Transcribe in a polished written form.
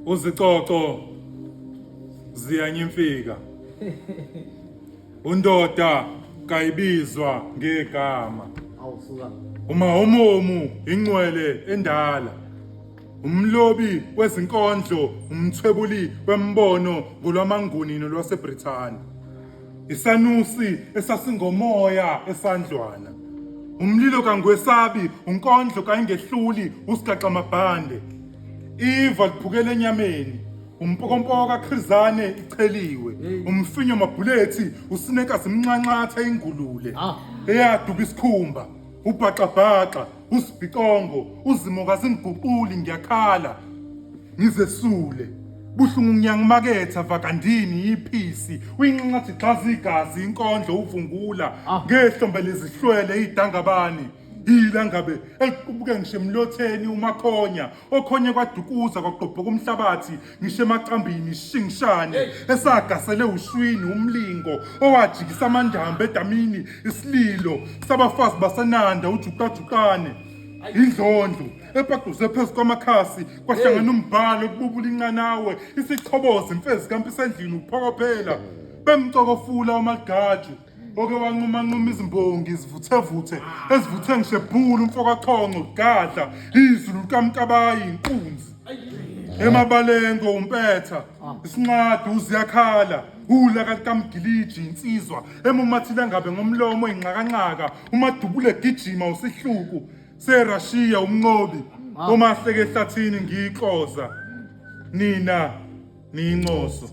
Uzicoco ziyanyimfika. Undoda kayibizwa ngegama. Awusuka. Umahomomu ingcwele endala. Umlobi wezinkondlo, umthwebuli wembono ngolwamanguni nolwaseBrithani. Isanusi esasingomoya esandlwana. Umlilo kangwesabi, unkondlo kayingehluli usigaxa mabhande. Iva liphukele enyameni, umpokompoka khrizane icheliwe, umfinyo mabhulethi usineka zimnxanxatha ingulule. Eyaduka isikhumba, ubhaqabhaqa, usibhiqongo, uzimoka zingiguquli ngiyakhala. Ngizesule, buhlungu ngiyangimaketha vakandini iphisi, uyinxanxathi xazi igazi inkondlo uvungula, ngehlombe lezihlwele idangabani. Ilangabe eliqubuke ngisho emlotheni umakhonya okhonye kwadukuza kwaqobhoka umhlabathi ngisho emacambini shingishane esagasele ushwini umlingo owajikisa amandambe edamini isililo sabafazi basenanda ujuqajuqane indlondlo epaquze phezu kwamakhasi kwahlangana umbhalo ekububula inqanawe isichoboza imfezi kampisa endlini uphokophela bemcokofula uMagaju oke wanquma izimbongi zivuthevuthe ezivuthe ngishebhula umfokachongo gadla izulu likamkabayi inkunzi emabalengo umpetha isinqadi uziyakhala ulaka likamgiliji insizwa emumathile ngabe ngomlomo inqakanqaka umadubule gijima usihluku seRussia umnqobi omahleke ehlathini ngiyixoza nina niyinxoso